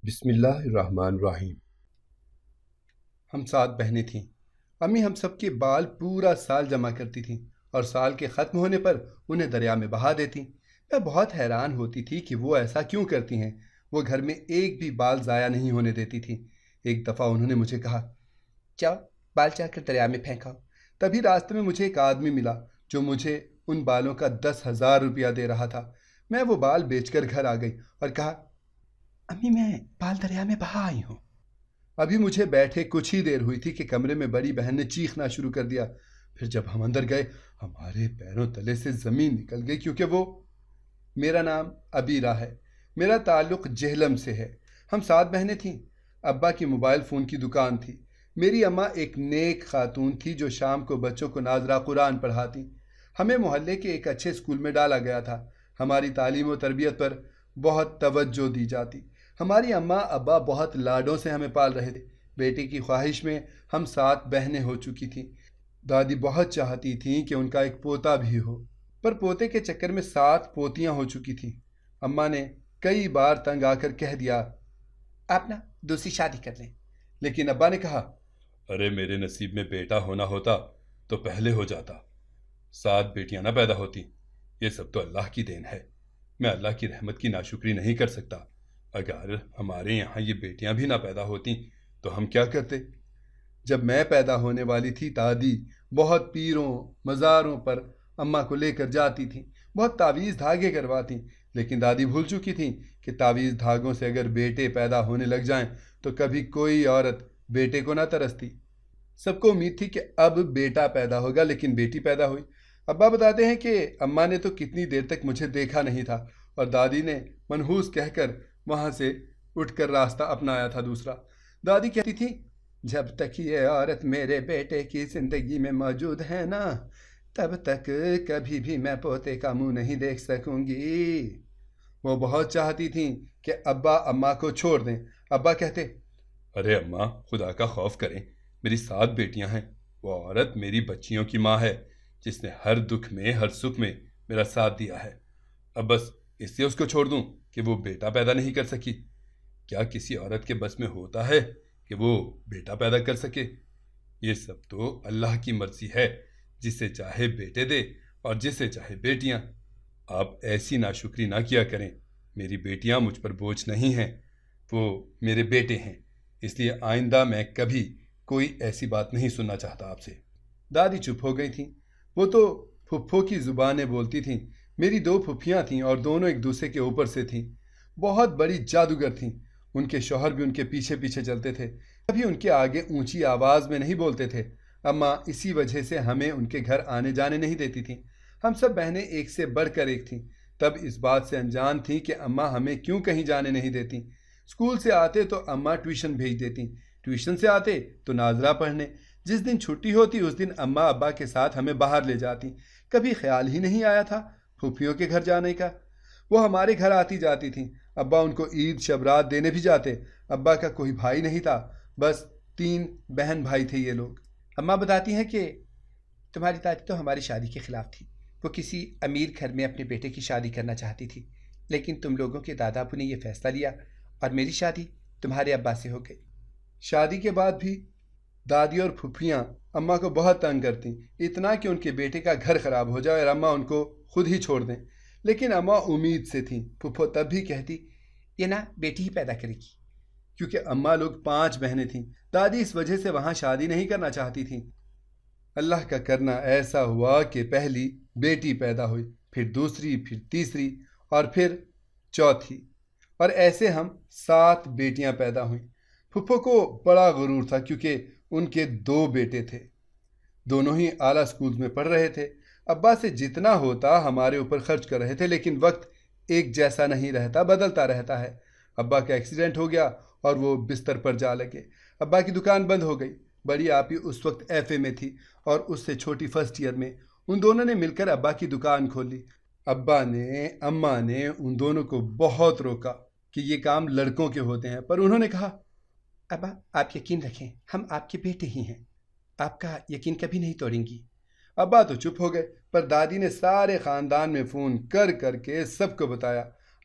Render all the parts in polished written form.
بسم اللہ الرحمن الرحیم۔ ہم 7 بہنیں تھیں۔ امی ہم سب کے بال پورا سال جمع کرتی تھیں اور سال کے ختم ہونے پر انہیں دریا میں بہا دیتی۔ میں بہت حیران ہوتی تھی کہ وہ ایسا کیوں کرتی ہیں۔ وہ گھر میں ایک بھی بال ضائع نہیں ہونے دیتی تھی۔ ایک دفعہ انہوں نے مجھے کہا، جاؤ بال چاہ کر دریا میں پھینکاؤ۔ تبھی راستے میں مجھے ایک آدمی ملا جو مجھے ان بالوں کا 10,000 روپیہ دے رہا تھا۔ میں وہ بال بیچ کر گھر آ گئی اور کہا، امی میں بال دریا میں بہا آئی ہوں۔ ابھی مجھے بیٹھے کچھ ہی دیر ہوئی تھی کہ کمرے میں بڑی بہن نے چیخنا شروع کر دیا۔ پھر جب ہم اندر گئے ہمارے پیروں تلے سے زمین نکل گئی، کیونکہ وہ میرا نام ابیرہ ہے، میرا تعلق جہلم سے ہے۔ ہم 7 بہنیں تھیں۔ ابا کی موبائل فون کی دکان تھی۔ میری اماں ایک نیک خاتون تھی جو شام کو بچوں کو ناظرہ قرآن پڑھاتی۔ ہمیں محلے کے ایک اچھے اسکول میں ڈالا گیا تھا۔ ہماری تعلیم و تربیت پر بہت توجہ دی جاتی۔ ہماری اماں ابا بہت لاڈوں سے ہمیں پال رہے تھے۔ بیٹے کی خواہش میں ہم 7 بہنیں ہو چکی تھیں۔ دادی بہت چاہتی تھیں کہ ان کا ایک پوتا بھی ہو، پر پوتے کے چکر میں 7 پوتیاں ہو چکی تھیں۔ اماں نے کئی بار تنگ آ کر کہہ دیا، آپ نا دوسری شادی کر لیں، لیکن ابا نے کہا، ارے میرے نصیب میں بیٹا ہونا ہوتا تو پہلے ہو جاتا، 7 بیٹیاں نہ پیدا ہوتی۔ یہ سب تو اللہ کی دین ہے، میں اللہ کی رحمت کی ناشکری نہیں کر سکتا۔ اگر ہمارے یہاں یہ بیٹیاں بھی نہ پیدا ہوتی تو ہم کیا کرتے؟ جب میں پیدا ہونے والی تھی دادی بہت پیروں مزاروں پر اماں کو لے کر جاتی تھیں، بہت تعویذ دھاگے کرواتی، لیکن دادی بھول چکی تھیں کہ تعویذ دھاگوں سے اگر بیٹے پیدا ہونے لگ جائیں تو کبھی کوئی عورت بیٹے کو نہ ترستی۔ سب کو امید تھی کہ اب بیٹا پیدا ہوگا، لیکن بیٹی پیدا ہوئی۔ ابا بتاتے ہیں کہ اماں نے تو کتنی دیر تک مجھے دیکھا نہیں تھا اور دادی نے منحوس کہہ کر وہاں سے اٹھ کر راستہ اپنایا تھا دوسرا۔ دادی کہتی تھی، جب تک یہ عورت میرے بیٹے کی زندگی میں موجود ہے نا، تب تک کبھی بھی میں پوتے کا منہ نہیں دیکھ سکوں گی۔ وہ بہت چاہتی تھیں کہ ابا اماں کو چھوڑ دیں۔ ابا کہتے، ارے اماں خدا کا خوف کریں، میری 7 بیٹیاں ہیں۔ وہ عورت میری بچیوں کی ماں ہے جس نے ہر دکھ میں ہر سکھ میں میرا ساتھ دیا ہے۔ اب بس اس لیے اس کو چھوڑ دوں کہ وہ بیٹا پیدا نہیں کر سکی؟ کیا کسی عورت کے بس میں ہوتا ہے کہ وہ بیٹا پیدا کر سکے؟ یہ سب تو اللہ کی مرضی ہے، جسے چاہے بیٹے دے اور جسے چاہے بیٹیاں۔ آپ ایسی ناشکری نہ کیا کریں۔ میری بیٹیاں مجھ پر بوجھ نہیں ہیں، وہ میرے بیٹے ہیں، اس لیے آئندہ میں کبھی کوئی ایسی بات نہیں سننا چاہتا آپ سے۔ دادی چپ ہو گئی تھیں۔ وہ تو پھپھو کی زبانیں بولتی تھیں۔ میری 2 پھپھیاں تھیں اور دونوں ایک دوسرے کے اوپر سے تھیں، بہت بڑی جادوگر تھیں۔ ان کے شوہر بھی ان کے پیچھے پیچھے چلتے تھے، کبھی ان کے آگے اونچی آواز میں نہیں بولتے تھے۔ اماں اسی وجہ سے ہمیں ان کے گھر آنے جانے نہیں دیتی تھیں۔ ہم سب بہنیں ایک سے بڑھ کر ایک تھیں، تب اس بات سے انجان تھیں کہ اماں ہمیں کیوں کہیں جانے نہیں دیتی۔ اسکول سے آتے تو اماں ٹیوشن بھیج دیتی، ٹیوشن سے آتے تو ناظرہ پڑھنے۔ جس دن چھٹی ہوتی اس دن اماں ابا کے ساتھ ہمیں باہر لے جاتی۔ کبھی خیال ہی نہیں آیا تھا پھوپھیوں کے گھر جانے کا۔ وہ ہمارے گھر آتی جاتی تھیں۔ ابا ان کو عید شبرات دینے بھی جاتے۔ ابا کا کوئی بھائی نہیں تھا، بس 3 بہن بھائی تھے یہ لوگ۔ اماں بتاتی ہیں کہ تمہاری دادی تو ہماری شادی کے خلاف تھی۔ وہ کسی امیر گھر میں اپنے بیٹے کی شادی کرنا چاہتی تھی، لیکن تم لوگوں کے دادا ابو نے یہ فیصلہ لیا اور میری شادی تمہارے ابا سے ہو گئی۔ شادی کے بعد بھی دادی اور پھپھیاں اماں کو بہت تنگ کرتیں، اتنا کہ ان کے بیٹے کا گھر خراب ہو جائے اور اماں ان کو خود ہی چھوڑ دیں۔ لیکن اماں امید سے تھیں۔ پھپھو تب بھی کہتی، یہ نا بیٹی ہی پیدا کرے گی، کیونکہ اماں لوگ 5 بہنیں تھیں۔ دادی اس وجہ سے وہاں شادی نہیں کرنا چاہتی تھیں۔ اللہ کا کرنا ایسا ہوا کہ پہلی بیٹی پیدا ہوئی، پھر دوسری، پھر تیسری اور پھر چوتھی، اور ایسے ہم 7 بیٹیاں پیدا ہوئیں۔ پھپھو کو بڑا غرور تھا کیونکہ ان کے 2 بیٹے تھے، دونوں ہی اعلیٰ اسکول میں پڑھ رہے تھے۔ ابا سے جتنا ہوتا ہمارے اوپر خرچ کر رہے تھے، لیکن وقت ایک جیسا نہیں رہتا، بدلتا رہتا ہے۔ ابا کا ایکسیڈنٹ ہو گیا اور وہ بستر پر جا لگے۔ ابا کی دکان بند ہو گئی۔ بڑی آپی اس وقت ایف اے میں تھی اور اس سے چھوٹی فرسٹ ایئر میں۔ ان دونوں نے مل کر ابا کی دکان کھولی۔ ابا نے اماں نے ان دونوں کو بہت روکا کہ یہ کام لڑکوں کے ہوتے ہیں، پر انہوں نے کہا، ابا آپ یقین رکھیں، ہم آپ کے بیٹے ہی ہیں، آپ کا یقین کبھی نہیں توڑیں گی۔ ابا تو چپ ہو گئے، پر دادی نے سارے خاندان میں فون کر کر کے سب کو بتایا۔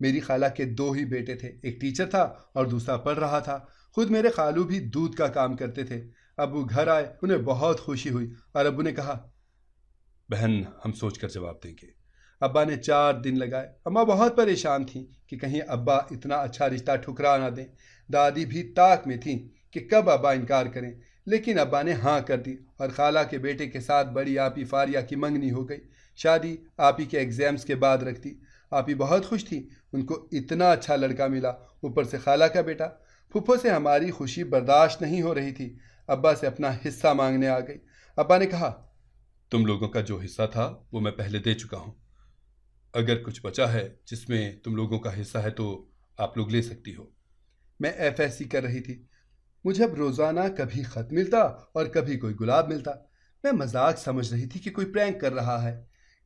میری خالہ کے 2 ہی بیٹے تھے، ایک ٹیچر تھا اور دوسرا پڑھ رہا تھا۔ خود میرے خالو بھی دودھ کا کام کرتے تھے۔ ابو گھر آئے، انہیں بہت خوشی ہوئی اور ابو نے کہا بہن ہم سوچ کر جواب دیں گے۔ ابا نے 4 دن لگائے۔ اماں بہت پریشان تھیں کہ کہیں ابا اتنا اچھا رشتہ ٹھکرا نہ دیں۔ دادی بھی طاق میں تھیں کہ کب ابا انکار کریں، لیکن ابا نے ہاں کر دی اور خالہ کے بیٹے کے ساتھ بڑی آپی فاریہ کی منگنی ہو گئی۔ شادی آپی کے ایگزامز کے بعد رکھ دی۔ آپی بہت خوش تھی، ان کو اتنا اچھا لڑکا ملا، اوپر سے خالہ کا بیٹا۔ پھپھو سے ہماری خوشی برداشت نہیں ہو رہی تھی، ابا سے اپنا حصہ مانگنے آ گئی۔ ابا نے کہا تم لوگوں کا جو حصہ تھا وہ میں پہلے دے چکا ہوں، اگر کچھ بچا ہے جس میں تم لوگوں کا حصہ ہے تو آپ لوگ لے سکتی ہو۔ میں FSC کر رہی تھی، مجھے اب روزانہ کبھی خط ملتا اور کبھی کوئی گلاب ملتا۔ میں مذاق سمجھ رہی تھی کہ کوئی پرینک کر رہا ہے۔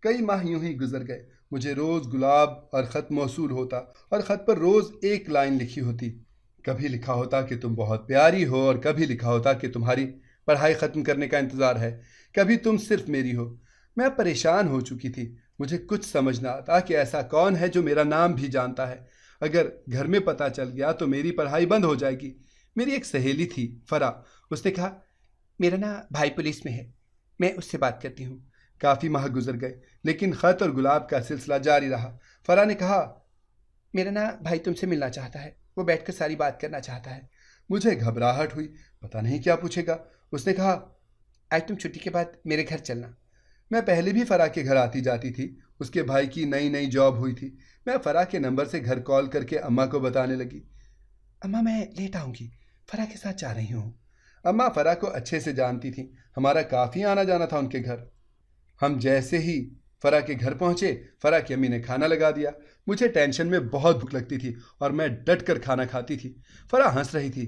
کئی ماہ یوں ہی گزر گئے، مجھے روز گلاب اور خط موصول ہوتا اور خط پر روز ایک لائن لکھی ہوتی۔ کبھی لکھا ہوتا کہ تم بہت پیاری ہو اور کبھی لکھا ہوتا کہ تمہاری پڑھائی ختم کرنے کا انتظار ہے، کبھی تم صرف میری ہو۔ میں پریشان ہو چکی تھی، مجھے کچھ سمجھ نہ آتا کہ ایسا کون ہے جو میرا نام بھی جانتا ہے۔ اگر گھر میں پتہ چل گیا تو میری پڑھائی بند ہو جائے گی۔ میری ایک سہیلی تھی فرا، اس نے کہا میرا نا بھائی پولیس میں ہے، میں اس سے بات کرتی ہوں۔ کافی ماہ گزر گئے لیکن خط اور گلاب کا سلسلہ جاری رہا۔ فرا نے کہا میرا نا بھائی تم سے ملنا چاہتا ہے، وہ بیٹھ کر ساری بات کرنا چاہتا ہے۔ مجھے گھبراہٹ ہوئی، پتہ نہیں کیا پوچھے گا۔ اس نے کہا آج تم چھٹی کے بعد میرے گھر چلنا۔ میں پہلے بھی فرا کے گھر آتی جاتی تھی، اس کے بھائی کی نئی جاب ہوئی تھی۔ میں فرا کے نمبر سے گھر کال کر کے اماں کو بتانے لگی، اماں میں لیٹ آؤں گی، فرا کے ساتھ جا رہی ہوں۔ اماں فرا کو اچھے سے جانتی تھیں، ہمارا کافی آنا جانا تھا ان کے گھر۔ ہم جیسے ہی فرا کے گھر پہنچے، فرا کی امی نے کھانا لگا دیا۔ مجھے ٹینشن میں بہت بھوک لگتی تھی اور میں ڈٹ کر کھانا کھاتی تھی۔ فرا ہنس رہی تھی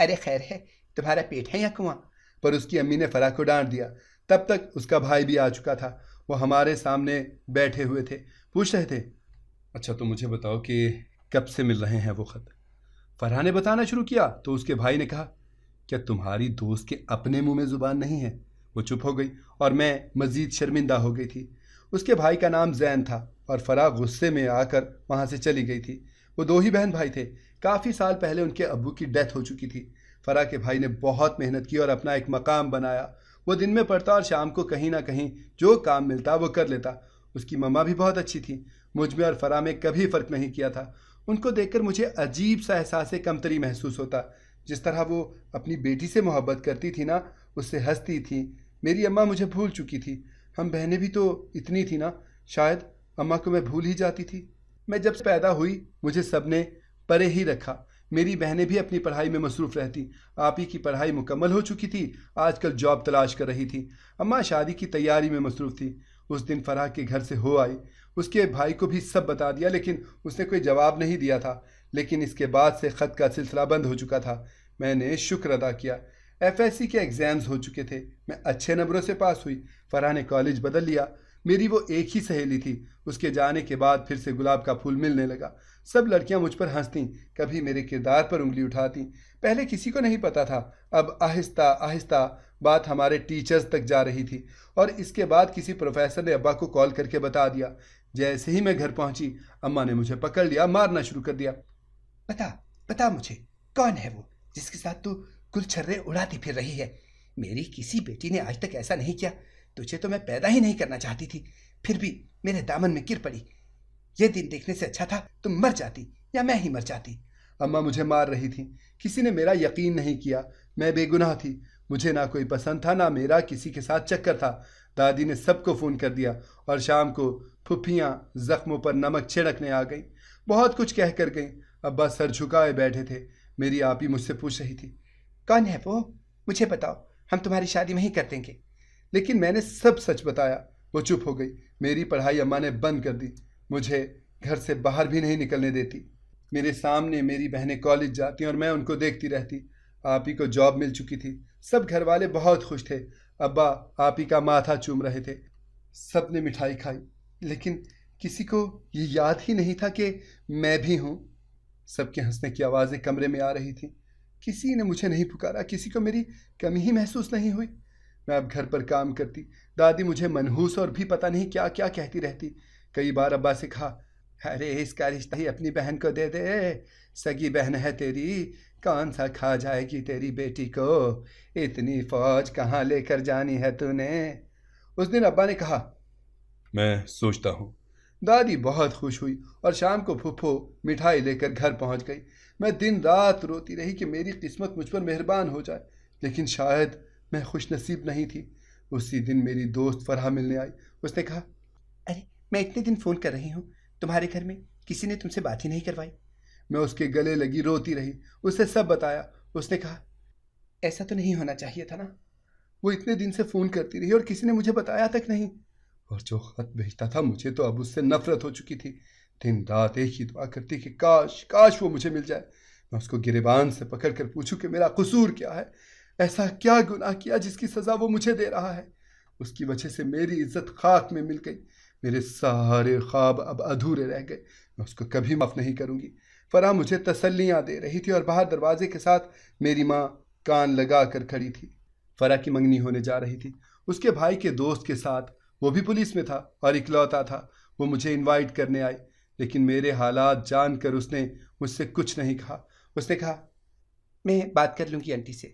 ارے خیر ہے، تمہارا پیٹ ہے یا کنواں؟ پر اس کی امی نے فرا کو ڈانٹ دیا۔ تب تک اس کا بھائی بھی آ چکا تھا، وہ ہمارے سامنے بیٹھے ہوئے تھے، پوچھ رہے تھے اچھا تو مجھے بتاؤ کہ کب سے مل رہے ہیں وہ خط؟ فرا نے بتانا شروع کیا تو اس کے بھائی نے کہا کیا تمہاری دوست کے اپنے منہ میں زبان نہیں ہے؟ وہ چپ ہو گئی اور میں مزید شرمندہ ہو گئی تھی۔ اس کے بھائی کا نام زین تھا اور فرا غصے میں آ کر وہاں سے چلی گئی تھی۔ وہ 2 ہی بہن بھائی تھے، کافی سال پہلے ان کے ابو کی ڈیتھ ہو چکی تھی۔ فرا کے بھائی نے بہت محنت کی اور اپنا ایک مقام بنایا۔ وہ دن میں پڑھتا اور شام کو کہیں نہ کہیں جو کام ملتا وہ کر لیتا۔ اس کی مما بھی بہت اچھی تھی، مجھ میں اور فرا میں کبھی فرق نہیں کیا تھا۔ ان کو دیکھ کر مجھے عجیب سا احساس کمتری محسوس ہوتا، جس طرح وہ اپنی بیٹی سے محبت کرتی تھی نا، اس سے ہنستی تھی۔ میری اماں مجھے بھول چکی تھی، ہم بہنیں بھی تو اتنی تھی نا، شاید اماں کو میں بھول ہی جاتی تھی۔ میں جب سے پیدا ہوئی مجھے سب نے پرے ہی رکھا، میری بہنیں بھی اپنی پڑھائی میں مصروف رہتی۔ آپی کی پڑھائی مکمل ہو چکی تھی، آج کل جاب تلاش کر رہی تھی۔ اماں شادی کی تیاری میں مصروف تھی۔ اس دن فرح کے گھر سے ہو آئی، اس کے بھائی کو بھی سب بتا دیا، لیکن اس نے کوئی جواب نہیں دیا تھا۔ لیکن اس کے بعد سے خط کا سلسلہ بند ہو چکا تھا۔ میں نے شکر ادا کیا، FSC کے ایگزامز ہو چکے تھے، میں اچھے نمبروں سے پاس ہوئی۔ فرح نے کالج بدل لیا۔ میری وہ ایک ہی سہیلی تھی، اس کے جانے کے بعد پھر سے گلاب کا پھول ملنے لگا۔ سب لڑکیاں مجھ پر ہنستیں، کبھی میرے کردار پر انگلی اٹھاتیں۔ پہلے کسی کو نہیں پتا تھا، اب آہستہ آہستہ بات ہمارے ٹیچرز تک جا رہی تھی، اور اس کے بعد کسی پروفیسر نے ابا کو کال کر کے بتا دیا۔ جیسے ہی میں گھر پہنچی، اماں نے مجھے پکڑ لیا، مارنا شروع کر دیا۔ بتا مجھے، کون ہے وہ جس کے ساتھ تو گل چھرے اڑاتی پھر رہی ہے؟ میری کسی بیٹی نے آج تک ایسا نہیں کیا، تجھے تو میں پیدا ہی نہیں کرنا چاہتی تھی، پھر بھی میرے دامن میں گر پڑی۔ یہ دن دیکھنے سے اچھا تھا تم مر جاتی یا میں ہی مر جاتی۔ اماں مجھے مار رہی تھی، کسی نے میرا یقین نہیں کیا، میں بے گناہ تھی، مجھے نہ کوئی پسند تھا، نہ میرا کسی کے ساتھ چکر تھا۔ دادی نے سب کو فون کر دیا اور شام کو پھپھیاں زخموں پر نمک چھڑکنے آ گئیں، بہت کچھ کہہ کر گئیں۔ ابا سر جھکائے بیٹھے تھے۔ میری آپی مجھ سے پوچھ رہی تھی، کون ہے وہ؟ مجھے بتاؤ، ہم تمہاری شادی وہیں کر دیں گے۔ لیکن میں نے سب سچ بتایا۔ وہ چپ ہو گئی۔ میری پڑھائی اماں نے بند کر دی، مجھے گھر سے باہر بھی نہیں نکلنے دیتی۔ میرے سامنے میری بہنیں کالج جاتی اور میں ان کو دیکھتی رہتی۔ آپی کو جاب مل چکی تھی، سب گھر والے بہت خوش تھے۔ ابا آپی کا ماتھا چوم رہے تھے۔ سب نے مٹھائی کھائی، لیکن کسی کو یہ یاد ہی نہیں تھا کہ میں بھی ہوں۔ سب کے ہنسنے کی آوازیں کمرے میں آ رہی تھیں۔ کسی نے مجھے نہیں پکارا، کسی کو میری کمی ہی محسوس نہیں ہوئی۔ میں اب گھر پر کام کرتی، دادی مجھے منحوس اور بھی پتہ نہیں کیا کیا کہتی رہتی۔ کئی بار ابا سے کہا، ارے اس کا رشتہ ہی اپنی بہن کو دے دے، سگی بہن ہے تیری، کون سا کھا جائے گی تیری بیٹی کو، اتنی فوج کہاں لے کر جانی ہے تو نے؟ اس دن ابا نے کہا۔ میں سوچتا ہوں۔ دادی بہت خوش ہوئی اور شام کو پھپھو مٹھائی لے کر گھر پہنچ گئی۔ میں دن رات روتی رہی کہ میری قسمت مجھ پر مہربان ہو جائے، لیکن شاید میں خوش نصیب نہیں تھی۔ اسی دن میری دوست فرحہ ملنے آئی۔ اس نے کہا، ارے میں اتنے دن فون کر رہی ہوں، تمہارے گھر میں کسی نے تم سے بات ہی نہیں کروائی۔ میں اس کے گلے لگی، روتی رہی، اسے سب بتایا۔ اس نے کہا، ایسا تو نہیں ہونا چاہیے تھا نا، وہ اتنے دن سے فون کرتی رہی اور کسی نے مجھے بتایا تک نہیں، اور جو خط بھیجتا تھا مجھے تو اب اس سے نفرت ہو چکی تھی۔ دن رات ایک ہی دعا کرتی کہ کاش وہ مجھے مل جائے، میں اس کو گریبان سے پکڑ کر پوچھوں کہ میرا قصور کیا ہے، ایسا کیا گناہ کیا جس کی سزا وہ مجھے دے رہا ہے۔ اس کی وجہ سے میری عزت خاک میں مل گئی، میرے سارے خواب اب ادھورے رہ گئے، میں اس کو کبھی معاف نہیں کروں گی۔ فرحہ مجھے تسلیاں دے رہی تھی اور باہر دروازے کے ساتھ میری ماں کان لگا کر کھڑی تھی۔ فرحہ کی منگنی ہونے جا رہی تھی، اس کے بھائی کے دوست کے ساتھ، وہ بھی پولیس میں تھا اور اکلوتا تھا۔ وہ مجھے انوائٹ کرنے آئی، لیکن میرے حالات جان کر اس نے مجھ سے کچھ نہیں کہا۔ اس نے کہا، میں بات کر لوں گی آنٹی سے،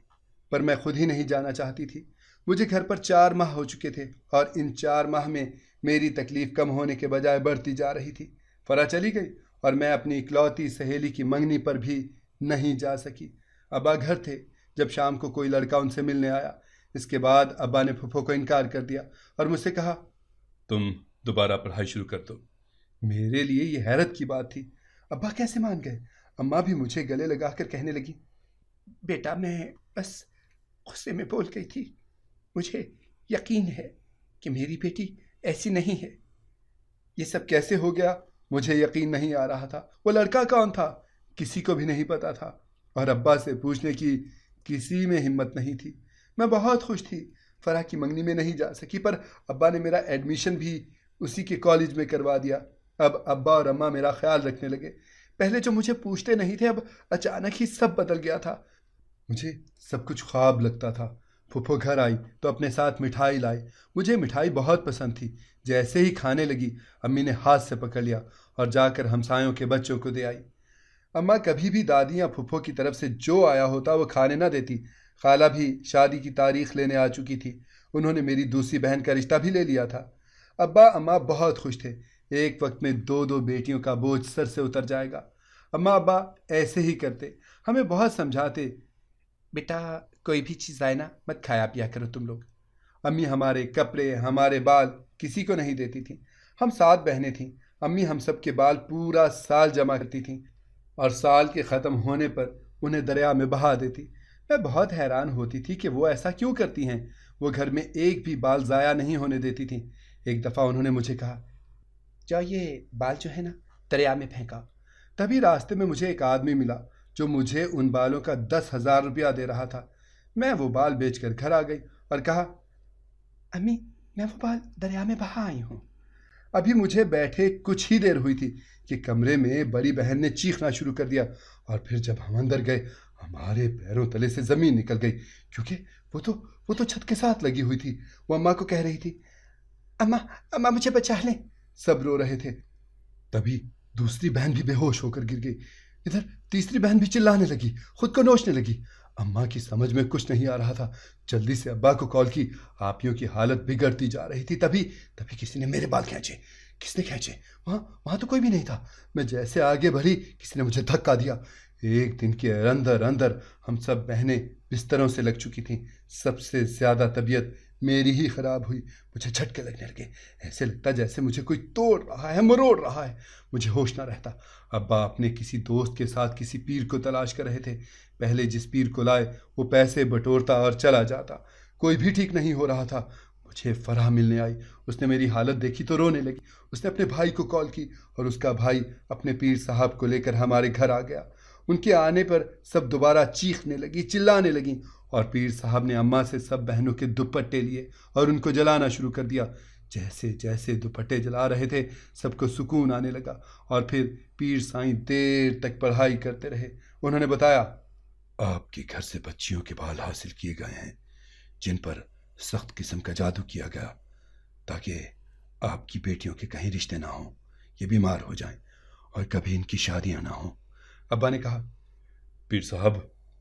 پر میں خود ہی نہیں جانا چاہتی تھی۔ مجھے گھر پر 4 ماہ ہو چکے تھے اور ان 4 ماہ میں میری تکلیف کم ہونے کے بجائے بڑھتی جا رہی تھی۔ فرحہ چلی گئی اور میں اپنی اکلوتی سہیلی کی منگنی پر بھی نہیں جا سکی۔ ابا گھر تھے جب شام کو کوئی لڑکا ان سے ملنے آیا۔ اس کے بعد ابا نے پھپھو کو انکار کر دیا اور مجھ سے کہا، تم دوبارہ پڑھائی شروع کر دو۔ میرے لیے یہ حیرت کی بات تھی، ابا کیسے مان گئے؟ اماں بھی مجھے گلے لگا کر کہنے لگی، بیٹا میں بس غصے میں بول گئی تھی، مجھے یقین ہے کہ میری بیٹی ایسی نہیں ہے۔ یہ سب کیسے ہو گیا؟ مجھے یقین نہیں آ رہا تھا۔ وہ لڑکا کون تھا؟ کسی کو بھی نہیں پتا تھا، اور ابا سے پوچھنے کی کسی میں ہمت نہیں تھی۔ میں بہت خوش تھی، فرحہ کی منگنی میں نہیں جا سکی، پر ابا نے میرا ایڈمیشن بھی اسی کے کالج میں کروا دیا۔ اب ابا اور اماں میرا خیال رکھنے لگے۔ پہلے جو مجھے پوچھتے نہیں تھے، اب اچانک ہی سب بدل گیا تھا۔ مجھے سب کچھ خواب لگتا تھا۔ پھپھو گھر آئی تو اپنے ساتھ مٹھائی لائی۔ مجھے مٹھائی بہت پسند تھی۔ جیسے ہی کھانے لگی، امی نے ہاتھ سے پکڑ لیا اور جا کر ہمسایوں کے بچوں کو دے آئی۔ اماں کبھی بھی دادی یا پھپھو کی طرف سے جو آیا ہوتا وہ کھانے نہ دیتی۔ خالہ بھی شادی کی تاریخ لینے آ چکی تھی، انہوں نے میری دوسری بہن کا رشتہ بھی لے لیا تھا۔ ابا اماں بہت خوش تھے، ایک وقت میں 2 بیٹیوں کا بوجھ سر سے اتر جائے گا۔ اماں ابا ایسے ہی کرتے، ہمیں بہت سمجھاتے، بیٹا کوئی بھی چیز آئے نا مت کھایا پیا کرو تم لوگ۔ امی ہمارے کپڑے، ہمارے بال کسی کو نہیں دیتی تھیں۔ ہم 7 بہنیں تھیں، امی ہم سب کے بال پورا سال جمع کرتی تھیں اور سال کے ختم ہونے پر انہیں دریا میں بہا دیتی۔ میں بہت حیران ہوتی تھی کہ وہ ایسا کیوں کرتی ہیں، وہ گھر میں ایک بھی بال ضائع نہیں ہونے دیتی تھیں۔ ایک دفعہ انہوں نے مجھے کہا، جاؤ یہ بال جو ہے نا دریا میں پھینکا۔ تبھی راستے میں مجھے ایک آدمی ملا جو مجھے ان بالوں کا 10,000 روپیہ دے رہا تھا۔ میں وہ بال بیچ کر گھر آ گئی اور کہا، امی میں وہ بال دریا میں بہا آئی ہوں۔ ابھی مجھے بیٹھے کچھ ہی دیر ہوئی تھی کہ کمرے میں بڑی بہن نے چیخنا شروع کر دیا، اور پھر جب ہم اندر گئے ہمارے پیروں تلے سے زمین نکل گئی، کیونکہ وہ تو چھت کے ساتھ لگی ہوئی تھی۔ وہ اماں کو کہہ رہی تھی، اماں مجھے بچا لیں۔ سب رو رہے تھے۔ تبھی دوسری بہن بھی بے ہوش ہو کر گر گئی، ادھر تیسری بہن بھی چلانے لگی، خود کو نوچنے لگی۔ اماں کی سمجھ میں کچھ نہیں آ رہا تھا، جلدی سے ابا کو کال کی، آپیوں کی حالت بگڑتی جا رہی تھی۔ تبھی کسی نے میرے بال کھینچے۔ کس نے کھینچے؟ وہاں تو کوئی بھی نہیں تھا۔ میں جیسے آگے بڑھی، کسی نے مجھے دھکا دیا۔ ایک دن کے اندر ہم سب بہنیں بستروں سے لگ چکی تھیں۔ سب سے زیادہ طبیعت میری ہی خراب ہوئی، مجھے جھٹکے لگنے لگے، ایسے لگتا جیسے مجھے کوئی توڑ رہا ہے، مروڑ رہا ہے، مجھے ہوش نہ رہتا۔ ابا اپنے کسی دوست کے ساتھ کسی پیر کو تلاش کر رہے تھے، پہلے جس پیر کو لائے وہ پیسے بٹورتا اور چلا جاتا، کوئی بھی ٹھیک نہیں ہو رہا تھا۔ مجھے فرحہ ملنے آئی، اس نے میری حالت دیکھی تو رونے لگی۔ اس نے اپنے بھائی کو کال کی اور اس کا بھائی اپنے پیر صاحب کو لے کر ہمارے گھر آ گیا۔ ان کے آنے پر سب دوبارہ چیخنے لگی، چلانے لگیں، اور پیر صاحب نے اماں سے سب بہنوں کے دوپٹے لیے اور ان کو جلانا شروع کر دیا۔ جیسے جیسے دوپٹے جلا رہے تھے سب کو سکون آنے لگا، اور پھر پیر سائیں دیر تک پڑھائی کرتے رہے۔ انہوں نے بتایا، آپ کے گھر سے بچیوں کے بال حاصل کیے گئے ہیں جن پر سخت قسم کا جادو کیا گیا، تاکہ آپ کی بیٹیوں کے کہیں رشتے نہ ہوں، یہ بیمار ہو جائیں اور کبھی ان کی شادیاں نہ ہوں۔ ابا نے کہا، پیر صاحب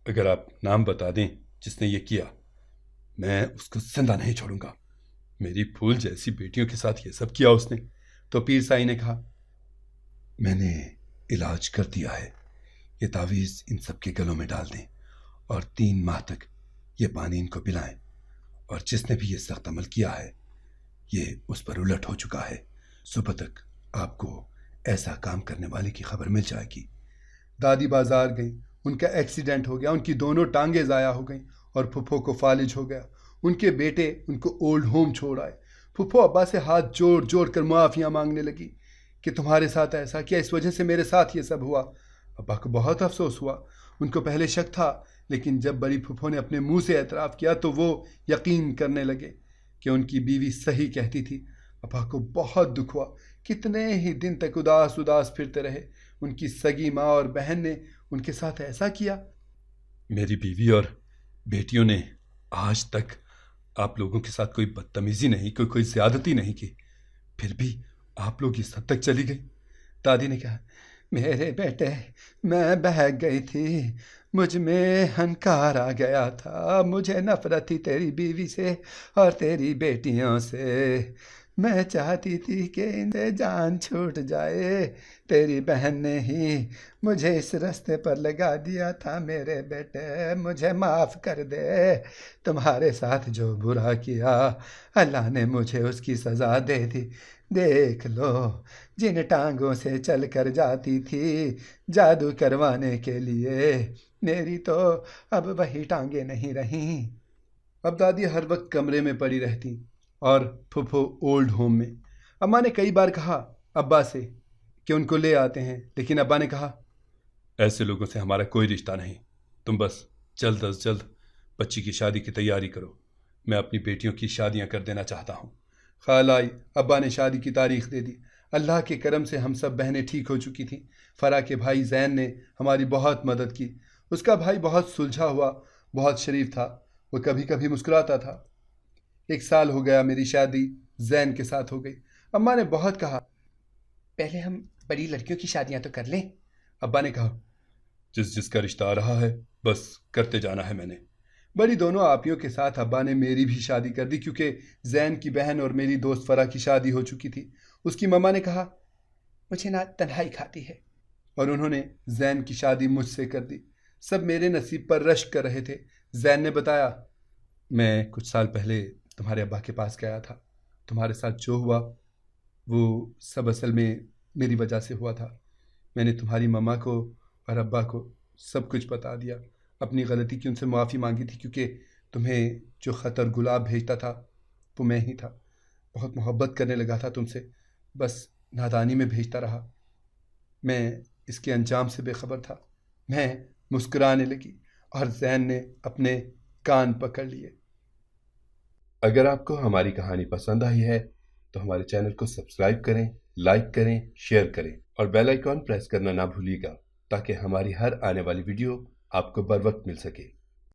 اگر آپ نام بتا دیں جس نے یہ کیا، میں اس کو زندہ نہیں چھوڑوں گا۔ میری پھول جیسی بیٹیوں کے ساتھ یہ سب کیا اس نے۔ تو پیر سائی نے کہا، میں نے علاج کر دیا ہے، یہ تعویذ ان سب کے گلوں میں ڈال دیں اور 3 ماہ تک یہ پانی ان کو پلائیں، اور جس نے بھی یہ سخت عمل کیا ہے یہ اس پر الٹ ہو چکا ہے۔ صبح تک آپ کو ایسا کام کرنے والے کی خبر مل جائے گی۔ دادی بازار گئی، ان کا ایکسیڈنٹ ہو گیا، ان کی دونوں ٹانگیں ضائع ہو گئیں اور پھپھو کو فالج ہو گیا۔ ان کے بیٹے ان کو اولڈ ہوم چھوڑ آئے۔ پھپھو ابا سے ہاتھ جوڑ جوڑ کر معافیاں مانگنے لگی کہ تمہارے ساتھ ایسا کیا، اس وجہ سے میرے ساتھ یہ سب ہوا۔ ابا کو بہت افسوس ہوا، ان کو پہلے شک تھا، لیکن جب بڑی پھپھو نے اپنے منہ سے اعتراف کیا تو وہ یقین کرنے لگے کہ ان کی بیوی صحیح کہتی تھی۔ ابا کو بہت دکھ ہوا، کتنے ہی دن تک اداس اداس پھرتے رہے۔ ان کی سگی ماں اور بہن نے ان کے ساتھ ایسا کیا۔ میری بیوی اور بیٹیوں نے آج تک آپ لوگوں کے ساتھ کوئی بدتمیزی نہیں، کوئی زیادتی نہیں کی، پھر بھی آپ لوگ اس حد تک چلی گئی۔ دادی نے کہا، میرے بیٹے، میں بہک گئی تھی، مجھ میں ہنکار آ گیا تھا، مجھے نفرت تھی تیری بیوی سے اور تیری بیٹیوں سے، میں چاہتی تھی کہ ان سے جان چھوٹ جائے، تیری بہن نے ہی مجھے اس رستے پر لگا دیا تھا۔ میرے بیٹے، مجھے معاف کر دے، تمہارے ساتھ جو برا کیا اللہ نے مجھے اس کی سزا دے دی۔ دیکھ لو، جن ٹانگوں سے چل کر جاتی تھی جادو کروانے کے لیے، میری تو اب وہی ٹانگیں نہیں رہیں۔ اب دادی ہر وقت کمرے میں پڑی رہتی اور پھپھو اولڈ ہوم میں۔ اماں نے کئی بار کہا ابا سے کہ ان کو لے آتے ہیں، لیکن ابا نے کہا، ایسے لوگوں سے ہمارا کوئی رشتہ نہیں، تم بس جلد از جلد بچی کی شادی کی تیاری کرو، میں اپنی بیٹیوں کی شادیاں کر دینا چاہتا ہوں۔ خال آئی، ابا نے شادی کی تاریخ دے دی۔ اللہ کے کرم سے ہم سب بہنیں ٹھیک ہو چکی تھیں۔ فرح کے بھائی زین نے ہماری بہت مدد کی۔ اس کا بھائی بہت سلجھا ہوا، بہت شریف تھا، وہ کبھی کبھی مسکراتا تھا۔ 1 سال ہو گیا میری شادی زین کے ساتھ ہو گئی۔ اماں نے بہت کہا، پہلے ہم بڑی لڑکیوں کی شادیاں تو کر لیں۔ ابا نے کہا، جس کا رشتہ آ رہا ہے بس کرتے جانا ہے میں نے۔ بڑی دونوں آپیوں کے ساتھ ابا نے میری بھی شادی کر دی، کیونکہ زین کی بہن اور میری دوست فرح کی شادی ہو چکی تھی۔ اس کی مما نے کہا، مجھے نہ تنہائی کھاتی ہے، اور انہوں نے زین کی شادی مجھ سے کر دی۔ سب میرے نصیب پر رشک کر رہے تھے۔ زین نے بتایا، میں کچھ سال پہلے تمہارے ابا کے پاس گیا تھا، تمہارے ساتھ جو ہوا وہ سب اصل میں میری وجہ سے ہوا تھا۔ میں نے تمہاری مما کو اور ابا کو سب کچھ بتا دیا، اپنی غلطی کی ان سے معافی مانگی تھی، کیونکہ تمہیں جو خط اور گلاب بھیجتا تھا وہ میں ہی تھا۔ بہت محبت کرنے لگا تھا تم سے، بس نادانی میں بھیجتا رہا۔ میں اس کے انجام سے بے خبر تھا۔ میں مسکرانے لگی اور زین نے اپنے کان پکڑ لیے۔ اگر آپ کو ہماری کہانی پسند آئی ہے تو ہمارے چینل کو سبسکرائب کریں، لائک کریں، شیئر کریں اور بیل آئیکن پریس کرنا نہ بھولیے گا تاکہ ہماری ہر آنے والی ویڈیو آپ کو بر وقت مل سکے۔